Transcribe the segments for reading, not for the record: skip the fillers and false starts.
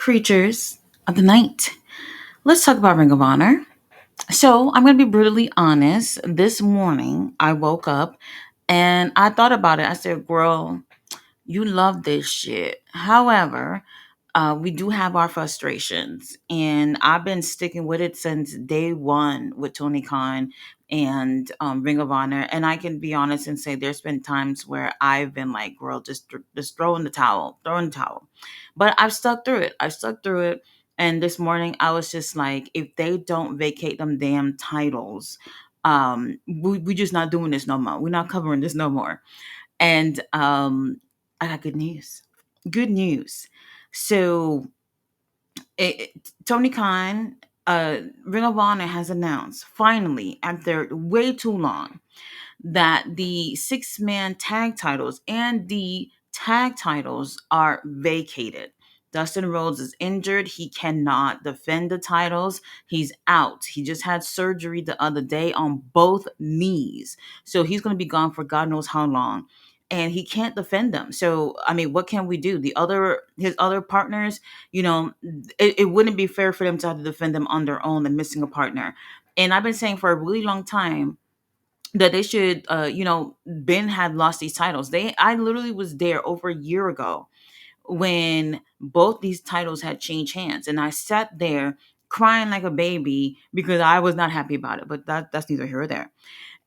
creatures of the night. Let's talk about Ring of Honor. So, I'm going to be brutally honest. This morning, I woke up and I thought about it. I said, girl, you love this shit. However, we do have our frustrations, and I've been sticking with it since day one with Tony Khan and Ring of Honor. And I can be honest and say there's been times where I've been like, "Girl, just throw in the towel, throw in the towel." But I've stuck through it. I've stuck through it. And this morning, I was just like, if they don't vacate them damn titles, we just not doing this no more. We're not covering this no more. And I got good news. Good news. So Tony Khan, Ring of Honor has announced finally, after way too long, that the six-man tag titles and the tag titles are vacated. Dustin Rhodes is injured. He cannot defend the titles. He's out. He just had surgery the other day on both knees. So he's going to be gone for God knows how long. And he can't defend them. So, I mean, what can we do? His other partners, it wouldn't be fair for them to have to defend them on their own and missing a partner. And I've been saying for a really long time that they should Ben had lost these titles. I literally was there over a year ago when both these titles had changed hands, and I sat there crying like a baby because I was not happy about it, but that's neither here or there.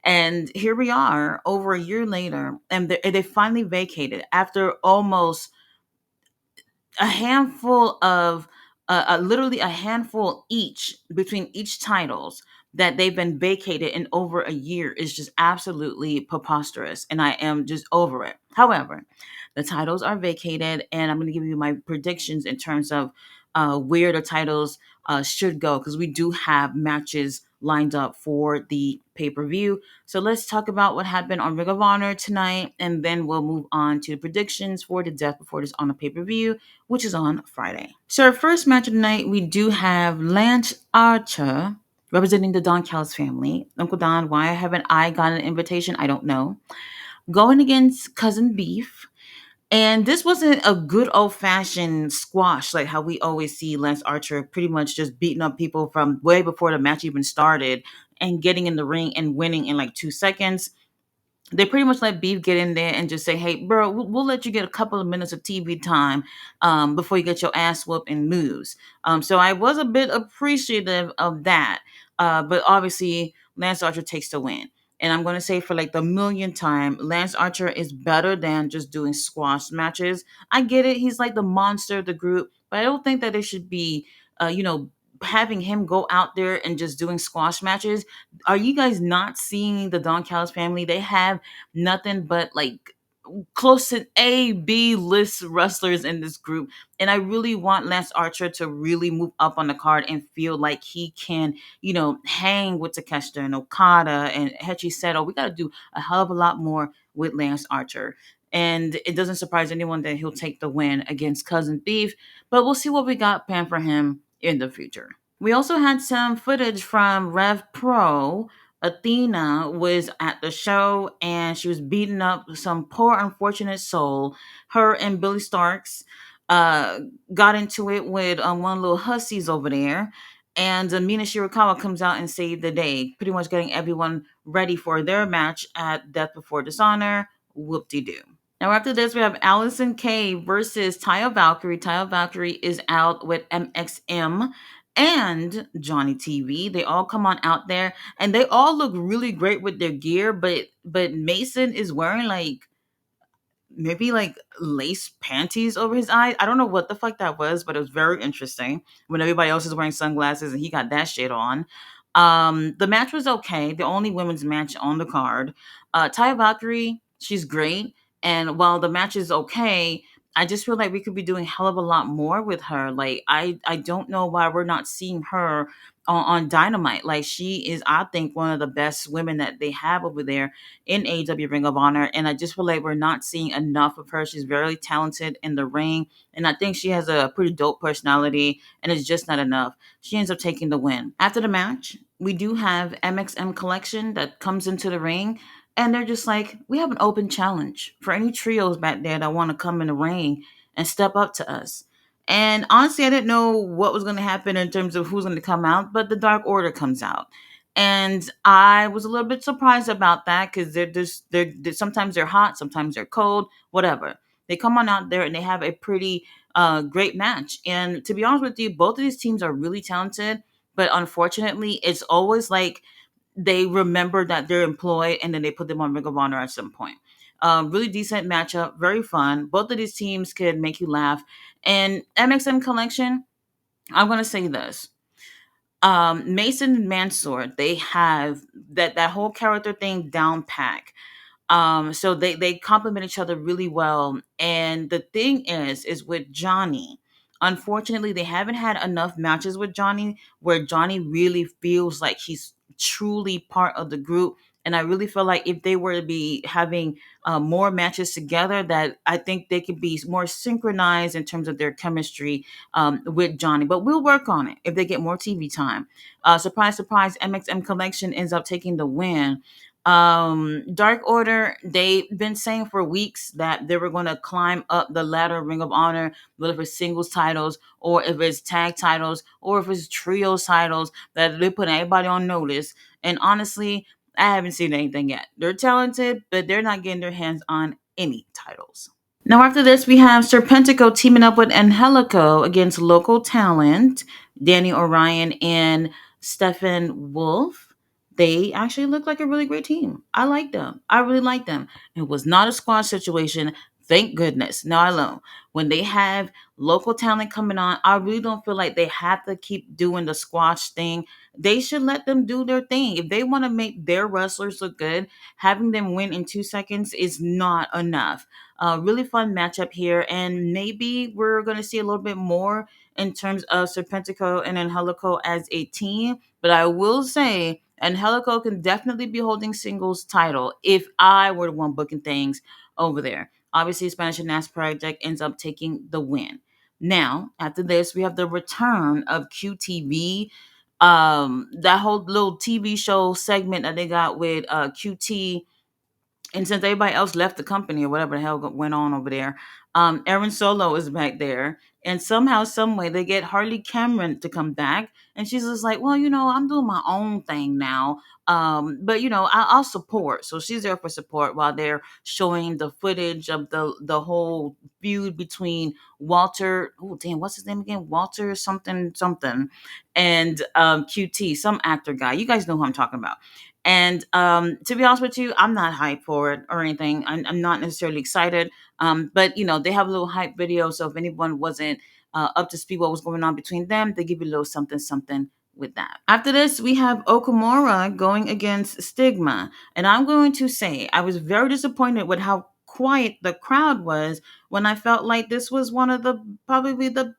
And here we are over a year later, and they finally vacated after almost a handful of literally a handful each between each titles that they've been vacated in over a year is just absolutely preposterous, and I am just over it. However, the titles are vacated, and I'm going to give you my predictions in terms of where the titles should go, because we do have matches lined up for the pay-per-view. So let's talk about what happened on Ring of Honor tonight, and then we'll move on to the predictions for the Death Before This on the pay-per-view, which is on Friday. So our first match of the night, we do have Lance Archer representing the Don Callis family. Uncle Don, why haven't I gotten an invitation? I don't know. Going against Cousin Beef. And this wasn't a good old fashioned squash like how we always see Lance Archer pretty much just beating up people from way before the match even started and getting in the ring and winning in like 2 seconds. They pretty much let Beef get in there and just say, "Hey, bro, we'll let you get a couple of minutes of TV time before you get your ass whooped and lose." So I was a bit appreciative of that, but obviously Lance Archer takes the win. And I'm going to say for like the millionth time, Lance Archer is better than just doing squash matches. I get it; he's like the monster of the group, but I don't think that it should be, having him go out there and just doing squash matches. Are you guys not seeing the Don Callis family? They have nothing but like close to A, B list wrestlers in this group. And I really want Lance Archer to really move up on the card and feel like he can, hang with Takeshita and Okada and Hechi Seto. We got to do a hell of a lot more with Lance Archer. And it doesn't surprise anyone that he'll take the win against Cousin Beef, but we'll see what we got planned for him in the future. We also had some footage from Rev Pro. Athena was at the show and she was beating up some poor unfortunate soul. Her and Billy Starks uh, got into it with one little hussies over there. And Mina Shirakawa comes out and saved the day, pretty much getting everyone ready for their match at Death Before Dishonor. Whoop-de-doo. Now after this, we have Allison Kay versus Taya Valkyrie. Taya Valkyrie is out with MXM and Johnny TV. They all come on out there, and they all look really great with their gear. But Mason is wearing like maybe like lace panties over his eyes. I don't know what the fuck that was, but it was very interesting when everybody else is wearing sunglasses and he got that shit on. The match was okay. The only women's match on the card. Taya Valkyrie, she's great. And while the match is okay, I just feel like we could be doing hell of a lot more with her. Like I don't know why we're not seeing her on Dynamite. Like she is, I think, one of the best women that they have over there in AEW Ring of Honor. And I just feel like we're not seeing enough of her. She's very talented in the ring. And I think she has a pretty dope personality, and it's just not enough. She ends up taking the win. After the match, we do have MXM Collection that comes into the ring. And they're just like, we have an open challenge for any trios back there that want to come in the ring and step up to us. And honestly, I didn't know what was going to happen in terms of who's going to come out, but the Dark Order comes out. And I was a little bit surprised about that because sometimes they're hot, sometimes they're cold, whatever. They come on out there and they have a pretty great match. And to be honest with you, both of these teams are really talented, but unfortunately, it's always like they remember that they're employed and then they put them on Ring of Honor at some point. Really decent matchup, very fun. Both of these teams could make you laugh. And MXM Collection, I'm gonna say this. Mason and Mansoor, they have that whole character thing down pack. So they complement each other really well. And the thing is with Johnny, unfortunately, they haven't had enough matches with Johnny where Johnny really feels like he's truly part of the group. And I really feel like if they were to be having more matches together, that I think they could be more synchronized in terms of their chemistry with Johnny. But we'll work on it if they get more TV time. Surprise, surprise, MXM Collection ends up taking the win. Dark Order, they've been saying for weeks that they were going to climb up the ladder of Ring of Honor, whether it's singles titles or if it's tag titles or if it's trios titles, that they put everybody on notice. And honestly, I haven't seen anything yet. They're talented, but they're not getting their hands on any titles. Now, after this, we have Serpentico teaming up with Angelico against local talent, Danny Orion and Stephen Wolf. They actually look like a really great team. I like them. I really like them. It was not a squad situation. Thank goodness. Now I know when they have local talent coming on, I really don't feel like they have to keep doing the squash thing. They should let them do their thing. If they want to make their wrestlers look good, having them win in 2 seconds is not enough. Really fun matchup here, and maybe we're going to see a little bit more in terms of Serpentico and Angelico as a team. But I will say, Angelico can definitely be holding singles title if I were the one booking things over there. Obviously, Spanish Announce Project ends up taking the win. Now, after this, we have the return of QTV. That whole little TV show segment that they got with QT, and since everybody else left the company or whatever the hell went on over there, Aaron Solo is back there, and somehow, some way, they get Harley Cameron to come back, and she's just like, "Well, I'm doing my own thing now, but I'll support." So she's there for support while they're showing the footage of the whole feud between Walter. Oh, damn, what's his name again? Walter something something, and QT, some actor guy. You guys know who I'm talking about. And to be honest with you, I'm not hyped for it or anything. I'm not necessarily excited. But they have a little hype video. So if anyone wasn't up to speed what was going on between them, they give you a little something something with that. After this, we have Okamura going against Stigma. And I'm going to say I was very disappointed with how quiet the crowd was when I felt like this was one of the probably the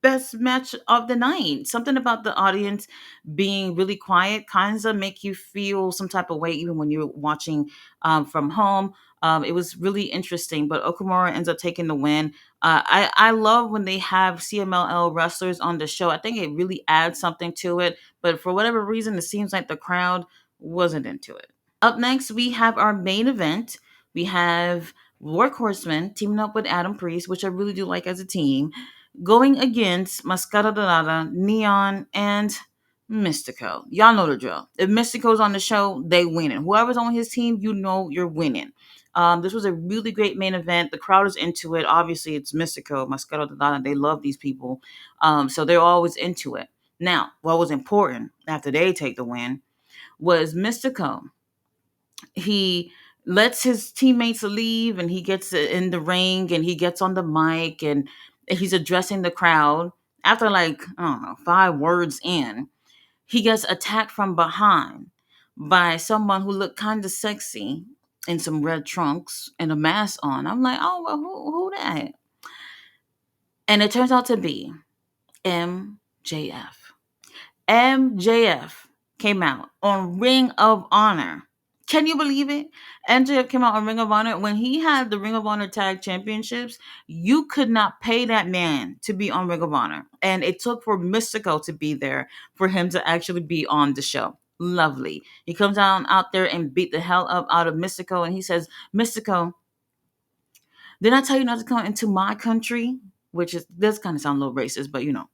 best match of the night. Something about the audience being really quiet kinds of make you feel some type of way, even when you're watching from home. It was really interesting, but Okamura ends up taking the win. I love when they have CMLL wrestlers on the show. I think it really adds something to it, but for whatever reason, it seems like the crowd wasn't into it. Up next, we have our main event. We have Workhorsemen teaming up with Adam Priest, which I really do like as a team, going against Mascara Dorada, Neon, and Mystico. Y'all know the drill. If Mystico's on the show, they winning. Whoever's on his team, you're winning. This was a really great main event. The crowd is into it. Obviously, it's Mystico, Mascara Dorada. They love these people. So they're always into it. Now, what was important after they take the win was Mystico. He lets his teammates leave and he gets in the ring and he gets on the mic and he's addressing the crowd. After, like, I don't know, 5 words in, he gets attacked from behind by someone who looked kind of sexy in some red trunks and a mask on. I'm like, oh, well, who that? And it turns out to be MJF. MJF came out on Ring of Honor. Can you believe it? MJF came out on Ring of Honor. When he had the Ring of Honor Tag Championships, you could not pay that man to be on Ring of Honor. And it took for Mystico to be there for him to actually be on the show. Lovely. He comes out there and beat the hell up out of Mystico. And he says, Mystico, did I tell you not to come into my country? which is does kind of sound a little racist, but you know.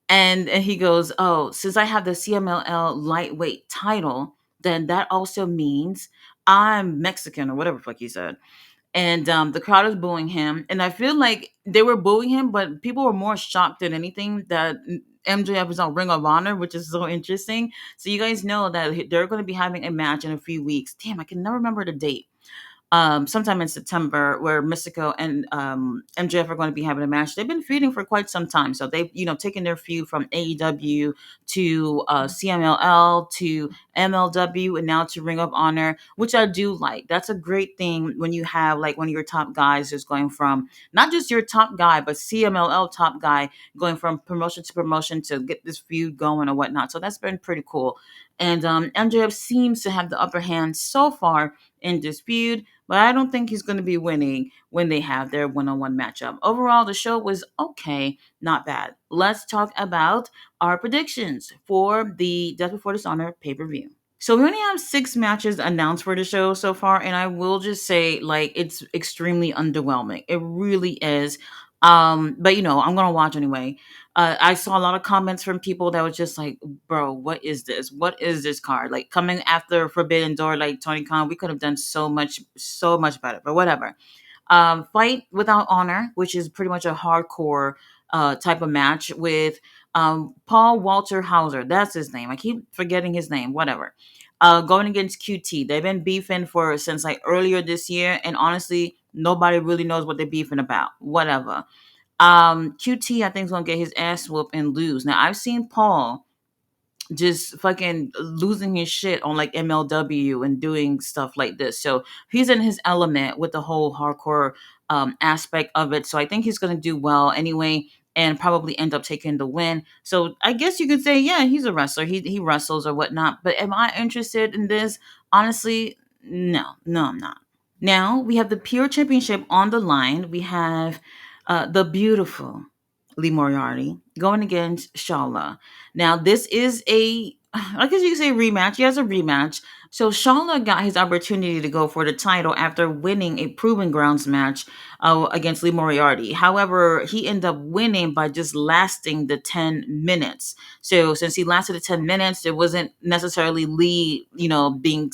And he goes, "Oh, since I have the CMLL lightweight title, then that also means I'm Mexican or whatever the fuck he said." And the crowd is booing him, and I feel like they were booing him, but people were more shocked than anything that MJF is on Ring of Honor, which is so interesting. So you guys know that they're going to be having a match in a few weeks. Damn, I can never remember the date, sometime in September, where Mystico and MJF are going to be having a match. They've been feuding for quite some time, so they've taken their feud from AEW to CMLL to MLW and now to Ring of Honor, which I do like. That's a great thing when you have like one of your top guys is going from not just your top guy, but CMLL top guy going from promotion to promotion to get this feud going or whatnot. So that's been pretty cool. And MJF seems to have the upper hand so far in this feud, but I don't think he's going to be winning when they have their one-on-one matchup. Overall, the show was okay, not bad. Let's talk about our predictions for the Death Before Dishonor pay-per-view. So we only have 6 matches announced for the show so far, and I will just say, like, it's extremely underwhelming. It really is. But I'm gonna watch anyway. I saw a lot of comments from people that was just like, "Bro, what is this? What is this card? Like coming after Forbidden Door, like Tony Khan, we could have done so much better." But whatever. Fight Without Honor, which is pretty much a hardcore type of match with Paul Walter Hauser. That's his name. I keep forgetting his name. Whatever. Going against QT. They've been beefing for since like earlier this year, and honestly, nobody really knows what they're beefing about. Whatever. QT, I think, is gonna get his ass whooped and lose. Now, I've seen Paul just fucking losing his shit on like MLW and doing stuff like this. So he's in his element with the whole hardcore aspect of it. So I think he's going to do well anyway and probably end up taking the win. So I guess you could say, yeah, he's a wrestler. He wrestles or whatnot. But am I interested in this? Honestly, no, I'm not. Now we have the Pure Championship on the line. We have the beautiful Lee Moriarty going against Shala. Now this is I guess you could say rematch. He has a rematch. So Shala got his opportunity to go for the title after winning a Proven Grounds match against Lee Moriarty. However, he ended up winning by just lasting the 10 minutes. So since he lasted the 10 minutes, it wasn't necessarily Lee, being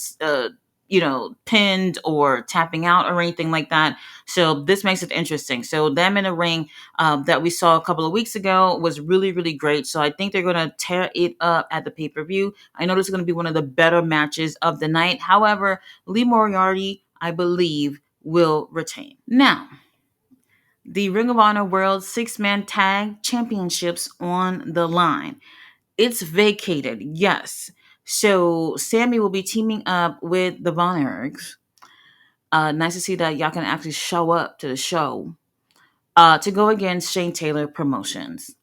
pinned or tapping out or anything like that. So this makes it interesting. So them in a ring that we saw a couple of weeks ago was really, really great. So I think they're going to tear it up at the pay-per-view. I know this is going to be one of the better matches of the night. However, Lee Moriarty, I believe, will retain. Now, the Ring of Honor World Six-Man Tag Championships on the line. It's vacated, yes. So Sammy will be teaming up with the Von Erichs. Nice to see that y'all can actually show up to the show to go against Shane Taylor Promotions.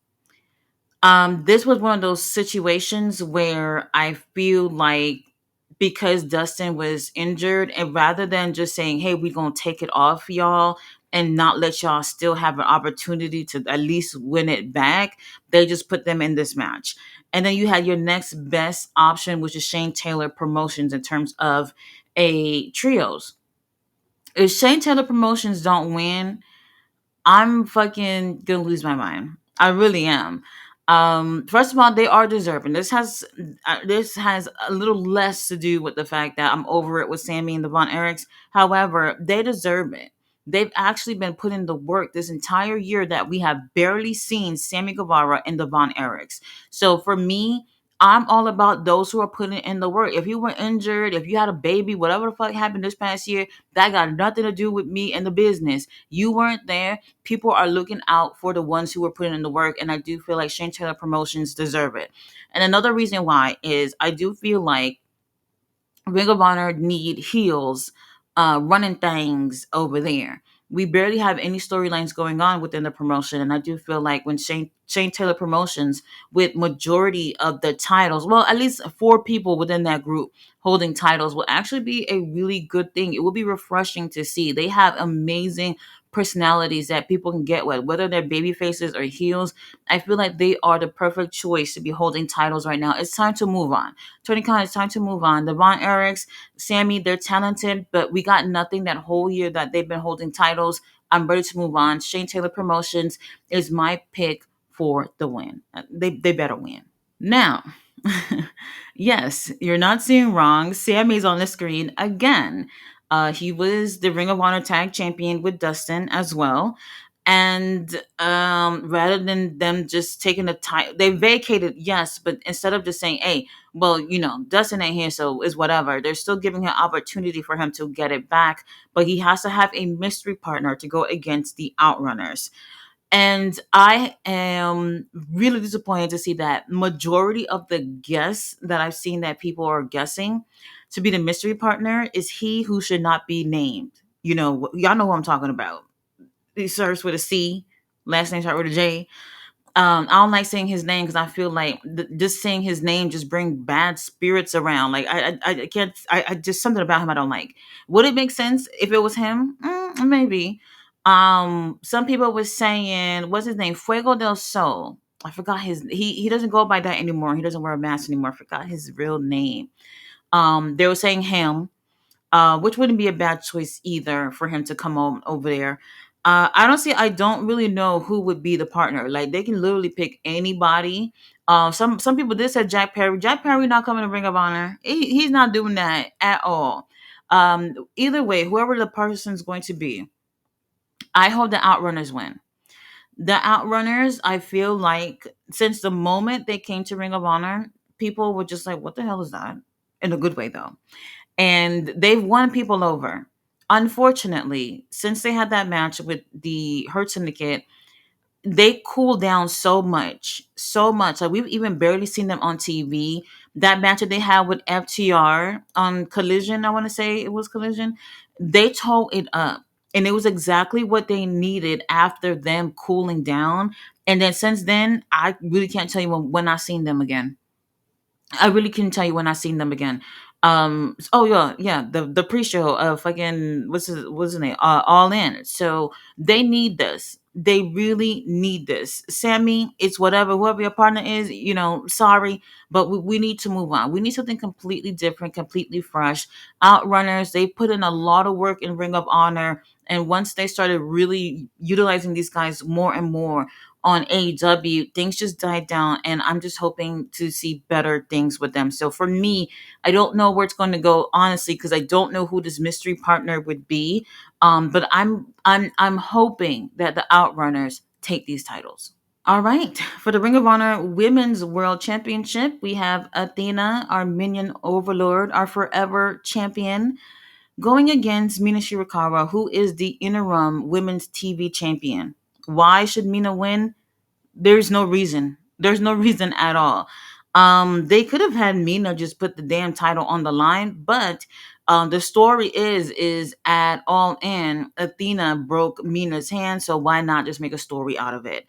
This was one of those situations where I feel like because Dustin was injured, and rather than just saying, "Hey, we're gonna take it off y'all," and not let y'all still have an opportunity to at least win it back, they just put them in this match. And then you had your next best option, which is Shane Taylor Promotions in terms of a trios. If Shane Taylor Promotions don't win, I'm fucking gonna lose my mind. I really am. First of all, they are deserving. This has a little less to do with the fact that I'm over it with Sammy and the Von Erichs. However, they deserve it. They've actually been putting the work this entire year that we have barely seen Sammy Guevara and the Von Erichs. So for me, I'm all about those who are putting in the work. If you were injured, if you had a baby, whatever the fuck happened this past year, that got nothing to do with me and the business. You weren't there. People are looking out for the ones who are putting in the work, and I do feel like Shane Taylor Promotions deserve it. And another reason why is I do feel like Ring of Honor need heels running things over there. We barely have any storylines going on within the promotion, and I do feel like when Shane Taylor Promotions, with majority of the titles, well, at least 4 people within that group holding titles, will actually be a really good thing. It will be refreshing to see. They have amazing personalities that people can get with, whether they're baby faces or heels. I feel like they are the perfect choice to be holding titles right now. It's time to move on. Tony Khan, it's time to move on. The Von Erichs, Sammy, they're talented, but we got nothing that whole year that they've been holding titles. I'm ready to move on. Shane Taylor Promotions is my pick for the win. They better win. Now, yes, you're not seeing wrong. Sammy's on the screen again. He was the Ring of Honor Tag Champion with Dustin as well. And rather than them just taking the title, they vacated, yes, but instead of just saying, hey, well, Dustin ain't here, so it's whatever, they're still giving him opportunity for him to get it back. But he has to have a mystery partner to go against the Outrunners. And I am really disappointed to see that majority of the guests that I've seen that people are guessing to be the mystery partner is he who should not be named. Y'all know who I'm talking about. He starts with a C, last name starts with a J. I don't like saying his name because I feel like just saying his name just bring bad spirits around. Like I can't. I just something about him I don't like. Would it make sense if it was him? Maybe. Some people were saying, what's his name? Fuego del Sol. I forgot his. He doesn't go by that anymore. He doesn't wear a mask anymore. I forgot his real name. They were saying him, which wouldn't be a bad choice either for him to come over there. I don't really know who would be the partner. Like they can literally pick anybody. Some people did say Jack Perry. Jack Perry not coming to Ring of Honor. He's not doing that at all. Either way, whoever the person's going to be, I hope the Outrunners win. The Outrunners, I feel like since the moment they came to Ring of Honor, people were just like, "What the hell is that?" In a good way, though, and they've won people over. Unfortunately, since they had that match with the Hurt Syndicate, they cool down so much, so much. Like we've even barely seen them on TV. That match that they had with FTR on Collision, I want to say it was Collision, they tore it up. And it was exactly what they needed after them cooling down. And then since then, I really can't tell you when I seen them again. I really couldn't tell you when I seen them again. Oh yeah, the pre-show of fucking what's his name? All In. So they need this. They really need this. Sammy, it's whatever, whoever your partner is, sorry, but we need to move on. We need something completely different, completely fresh. Outrunners, they put in a lot of work in Ring of Honor. And once they started really utilizing these guys more and more, on AEW, things just died down, and I'm just hoping to see better things with them. So for me, I don't know where it's going to go, honestly, because I don't know who this mystery partner would be. But I'm hoping that the Outrunners take these titles. All right, for the Ring of Honor Women's World Championship, we have Athena, our minion overlord, our forever champion, going against Mina Shirakawa, who is the interim women's TV champion. Why should Mina win? There's no reason. There's no reason at all. They could have had Mina just put the damn title on the line, but the story is at All In, Athena broke Mina's hand, so why not just make a story out of it?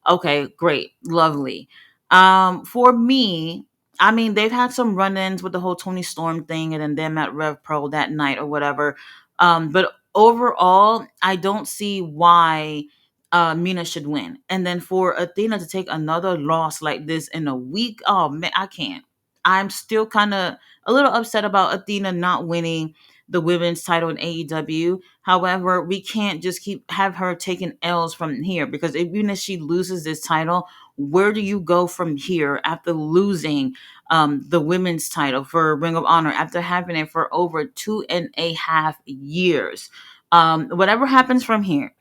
Okay, great, lovely. For me, I mean, they've had some run-ins with the whole Tony Storm thing, and then them at Rev Pro that night or whatever. But overall, I don't see why Mina should win. And then for Athena to take another loss like this in a week, oh man, I can't. I'm still kind of a little upset about Athena not winning the women's title in AEW. However, we can't just keep have her taking L's from here because even if she loses this title, where do you go from here after losing the women's title for Ring of Honor after having it for over 2.5 years? Whatever happens from here,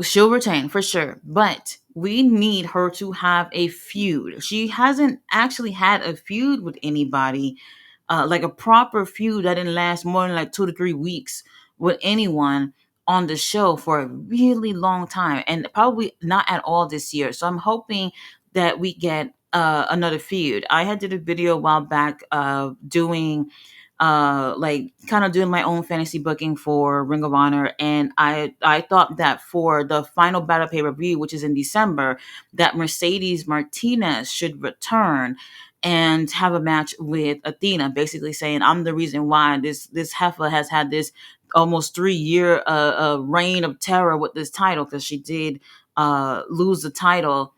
she'll retain for sure, but we need her to have a feud. She hasn't actually had a feud with anybody, like a proper feud that didn't last more than like 2 to 3 weeks with anyone on the show for a really long time, and probably not at all this year. So I'm hoping that we get another feud. I had did a video a while back doing like kind of doing my own fantasy booking for Ring of Honor, and I thought that for the final battle pay-per-view, which is in December, that Mercedes Martinez should return and have a match with Athena, basically saying I'm the reason why this heifer has had this almost 3 year reign of terror with this title, because she did lose the title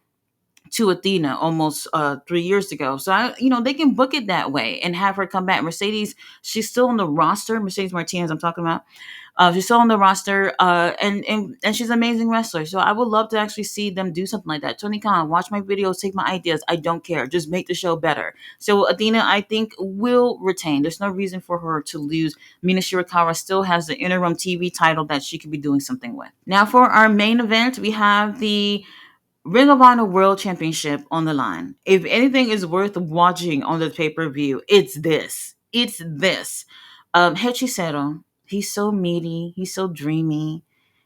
to Athena almost 3 years ago. So they can book it that way and have her come back. Mercedes, she's still on the roster. Mercedes Martinez, I'm talking about. She's still on the roster, and she's an amazing wrestler. So I would love to actually see them do something like that. Tony Khan, watch my videos, take my ideas. I don't care. Just make the show better. So Athena, I think, will retain. There's no reason for her to lose. Mina Shirakawa still has the interim TV title that she could be doing something with. Now for our main event, we have the Ring of Honor World Championship on the line. If anything is worth watching on the pay per view, it's this. It's this. Hechicero, he's so meaty. He's so dreamy.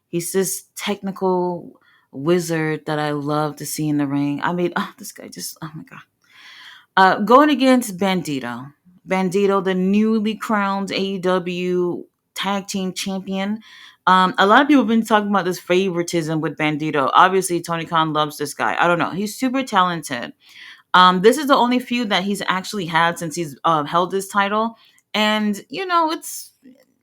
He's this technical wizard that I love to see in the ring. I mean, this guy just, oh my God. Going against Bandito. Bandito, the newly crowned AEW Tag Team Champion. A lot of people have been talking about this favoritism with Bandito. Obviously, Tony Khan loves this guy. I don't know. He's super talented. This is the only feud that he's actually had since he's held this title, and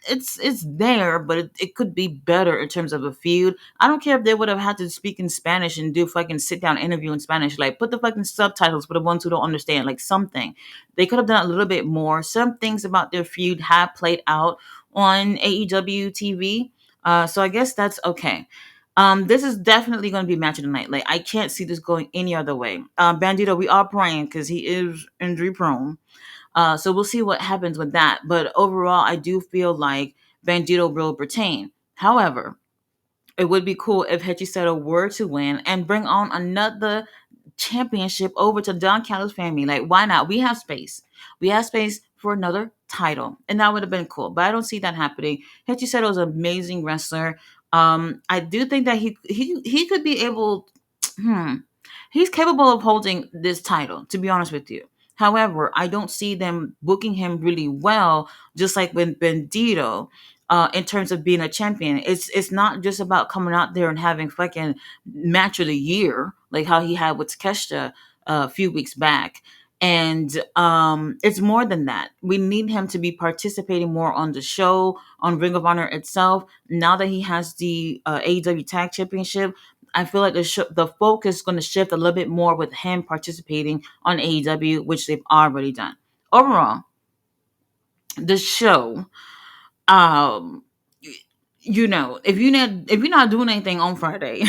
it's there, but it could be better in terms of a feud. I don't care if they would have had to speak in Spanish and do fucking sit down interview in Spanish. Like put the fucking subtitles for the ones who don't understand. Like something they could have done a little bit more. Some things about their feud have played out on AEW TV, so I guess that's okay. This is definitely going to be match of the night. Like I can't see this going any other way. Bandito, we are praying because he is injury prone. So we'll see what happens with that. But overall, I do feel like Bandito will retain. However, it would be cool if Hechicero were to win and bring on another championship over to Don Callis family. Like, why not? We have space. We have space for another title. And that would have been cool. But I don't see that happening. Hechicero is an amazing wrestler. I do think that he could be able hmm, he's capable of holding this title, to be honest with you. However, I don't see them booking him really well, just like with Bandito, in terms of being a champion. It's not just about coming out there and having fucking match of the year, like how he had with Takeshita a few weeks back. And it's more than that. We need him to be participating more on the show, on Ring of Honor itself. Now that he has the AEW Tag Championship, I feel like the focus is going to shift a little bit more with him participating on AEW, which they've already done. Overall, the show, um, if you're not doing anything on Friday,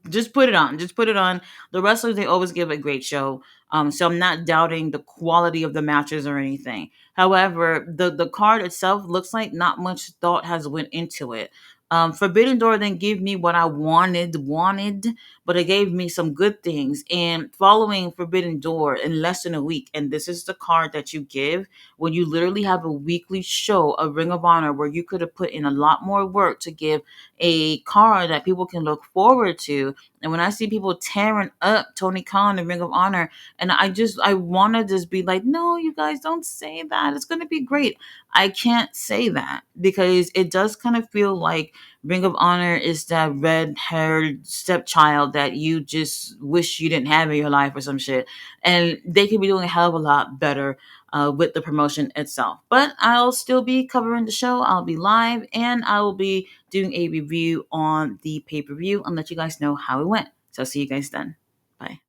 just put it on. Just put it on. The wrestlers, they always give a great show. So I'm not doubting the quality of the matches or anything. However, the card itself looks like not much thought has went into it. Forbidden Door didn't give me what I wanted, but it gave me some good things. And following Forbidden Door in less than a week, and this is the card that you give when you literally have a weekly show of Ring of Honor where you could have put in a lot more work to give a card that people can look forward to. And when I see people tearing up Tony Khan and Ring of Honor, and I want to just be like, no, you guys don't say that. It's going to be great. I can't say that because it does kind of feel like Ring of Honor is that red haired stepchild that you just wish you didn't have in your life or some shit. And they could be doing a hell of a lot better with the promotion itself. But I'll still be covering the show. I'll be live and I will be doing a review on the pay per view and let you guys know how it went. So I'll see you guys then. Bye.